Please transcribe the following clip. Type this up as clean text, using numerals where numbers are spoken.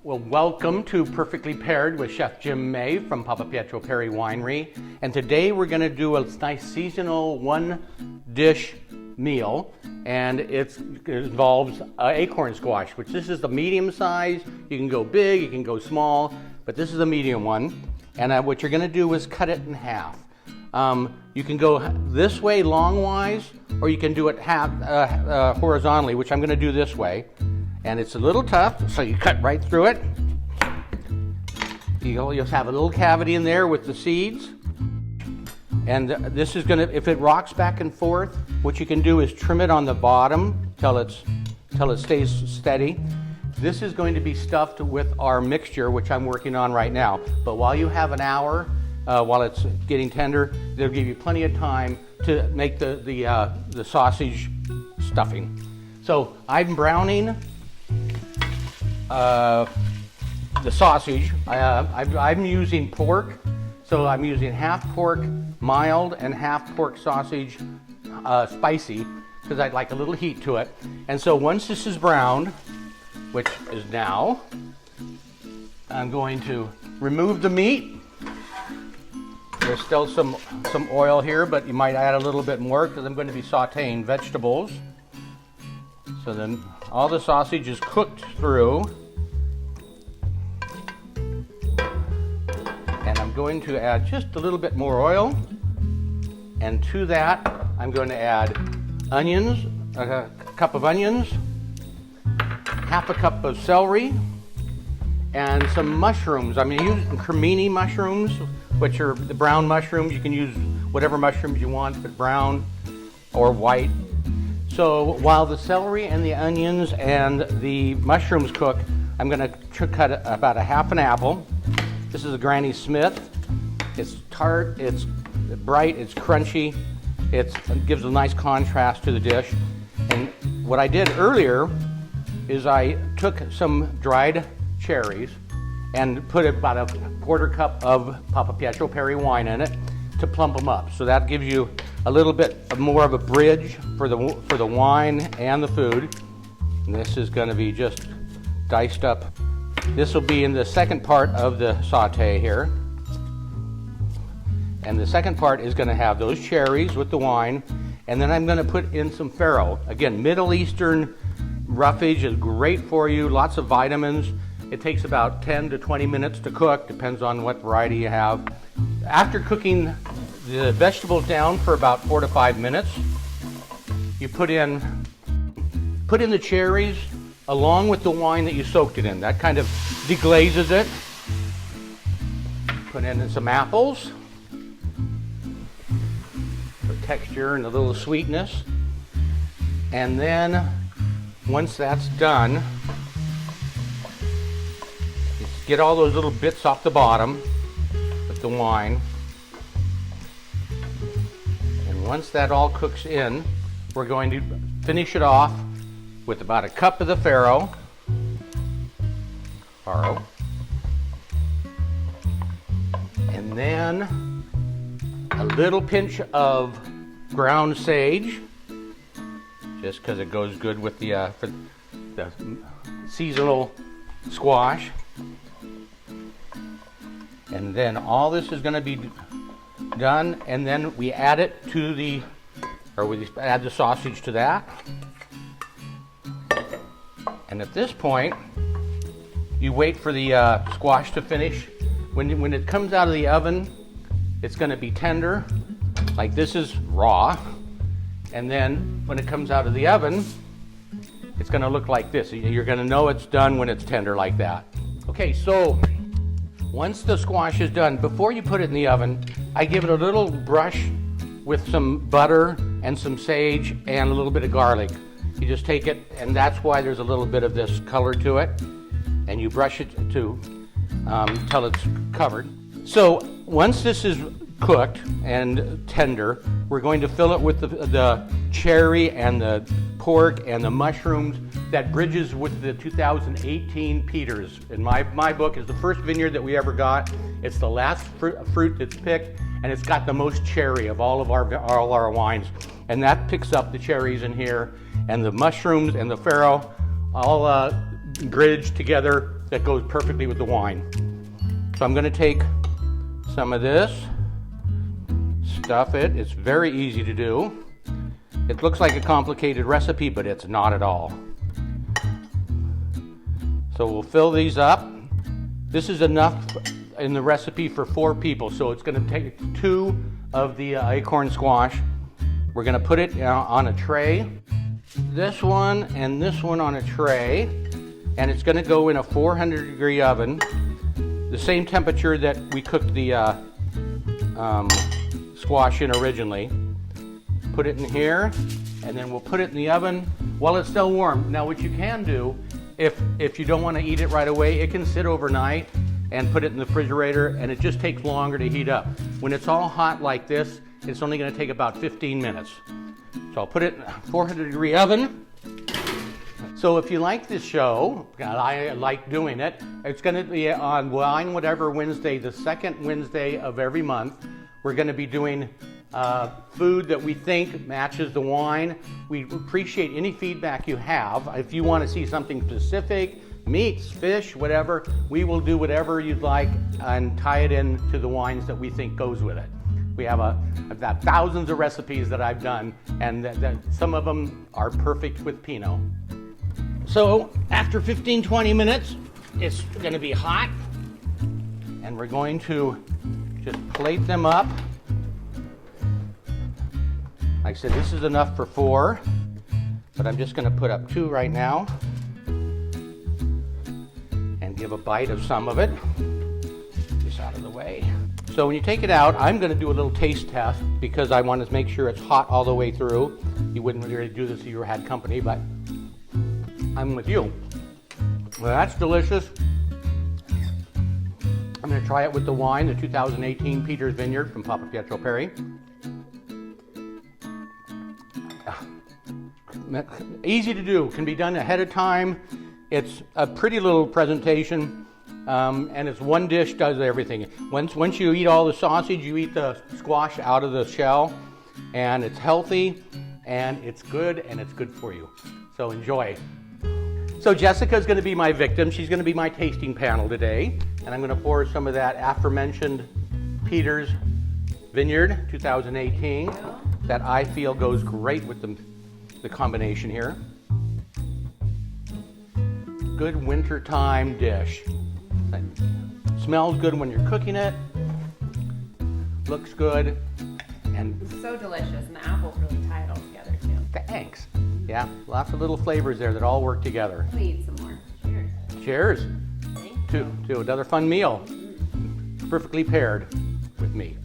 Well, welcome to Perfectly Paired with Chef Jim May from Papa Pietro Perry Winery. And today we're going to do a nice seasonal one-dish meal. And it involves acorn squash, which this is the medium size. You can go big, you can go small, but this is a medium one. And what you're going to do is cut it in half. You can go this way longwise, or you can do it half horizontally, which I'm going to do this way. And it's a little tough, so you cut right through it. You'll have a little cavity in there with the seeds. And this is going to, if it rocks back and forth, what you can do is trim it on the bottom till it stays steady. This is going to be stuffed with our mixture, which I'm working on right now. But while you have an hour, while it's getting tender, they'll give you plenty of time to make the sausage stuffing. So I'm browning the sausage. I'm using pork, so I'm using half pork mild and half pork sausage spicy, because I'd like a little heat to it. And so once this is browned, which is now, I'm going to remove the meat. There's still some oil here, but you might add a little bit more because I'm going to be sauteing vegetables. So then all the sausage is cooked through. And I'm going to add just a little bit more oil. And to that, I'm going to add onions, a cup of onions, half a cup of celery, and some mushrooms. I'm using cremini mushrooms, which are the brown mushrooms. You can use whatever mushrooms you want, but brown or white. So while the celery and the onions and the mushrooms cook, I'm going to cut about a half an apple. This is a Granny Smith. It's tart, it's bright, it's crunchy. It gives a nice contrast to the dish. And what I did earlier is I took some dried cherries and put about a quarter cup of Papa Pietro Perry wine in it to plump them up. So that gives you a little bit more of a bridge for the wine and the food. And this is going to be just diced up. This will be in the second part of the saute here. And the second part is going to have those cherries with the wine. And then I'm going to put in some farro. Again, Middle Eastern roughage is great for you, lots of vitamins. It takes about 10 to 20 minutes to cook, depends on what variety you have. After cooking the vegetables down for about 4 to 5 minutes, you put in the cherries along with the wine that you soaked it in. That kind of deglazes it. Put in some apples for texture and a little sweetness. And then once that's done, get all those little bits off the bottom with the wine. And once that all cooks in, we're going to finish it off with about a cup of the farro. And then a little pinch of ground sage, just because it goes good with the seasonal squash. And then all this is going to be done, and then we add it to we add the sausage to that. And at this point, you wait for the squash to finish. When it comes out of the oven, it's going to be tender, like this is raw. And then when it comes out of the oven, it's going to look like this. You're going to know it's done when it's tender like that. Okay, so once the squash is done, before you put it in the oven, I give it a little brush with some butter and some sage and a little bit of garlic. You just take it, and that's why there's a little bit of this color to it, and you brush it till it's covered. So once this is cooked and tender, we're going to fill it with the cherry and the pork and the mushrooms. That bridges with the 2018 Peters. In my book, is the first vineyard that we ever got. It's the last fruit that's picked, and it's got the most cherry of all our wines. And that picks up the cherries in here, and the mushrooms and the farro all bridged together that goes perfectly with the wine. So I'm going to take some of this, stuff it. It's very easy to do. It looks like a complicated recipe, but it's not at all. So we'll fill these up. This is enough in the recipe for 4 people, so it's going to take 2 of the acorn squash. We're going to put it on a tray. This one and this one on a tray, and it's going to go in a 400-degree oven, the same temperature that we cooked the squash in originally. Put it in here, and then we'll put it in the oven while it's still warm. Now what you can do, if you don't want to eat it right away, it can sit overnight and put it in the refrigerator, and it just takes longer to heat up. When it's all hot like this, it's only going to take about 15 minutes. So I'll put it in a 400-degree oven. So if you like this show, I like doing it, it's going to be on Wine Whatever Wednesday, the second Wednesday of every month. We're going to be doing food that we think matches the wine. We appreciate any feedback you have. If you want to see something specific, meats, fish, whatever, we will do whatever you'd like and tie it in to the wines that we think goes with it. We have I've got thousands of recipes that I've done, and some of them are perfect with Pinot. So after 15-20 minutes, it's going to be hot, and we're going to just plate them up. Like I said, this is enough for 4, but I'm just going to put up 2 right now and give a bite of some of it. Get this out of the way. So when you take it out, I'm going to do a little taste test because I want to make sure it's hot all the way through. You wouldn't really do this if you had company, but I'm with you. Well, that's delicious. I'm going to try it with the wine, the 2018 Peters Vineyard from Papa Pietro Perry. Easy to do, can be done ahead of time. It's a pretty little presentation, and it's one dish, does everything. Once you eat all the sausage, you eat the squash out of the shell, and it's healthy, and it's good for you. So enjoy. So Jessica's going to be my victim. She's going to be my tasting panel today, and I'm going to pour some of that aforementioned Peters Vineyard 2018 that I feel goes great with the combination here. Good wintertime dish. It smells good when you're cooking it. Looks good. And it's so delicious, and the apples really tie it all together too. Thanks. Yeah, lots of little flavors there that all work together. Please, some more. Cheers. Cheers. To another fun meal. Perfectly paired with me.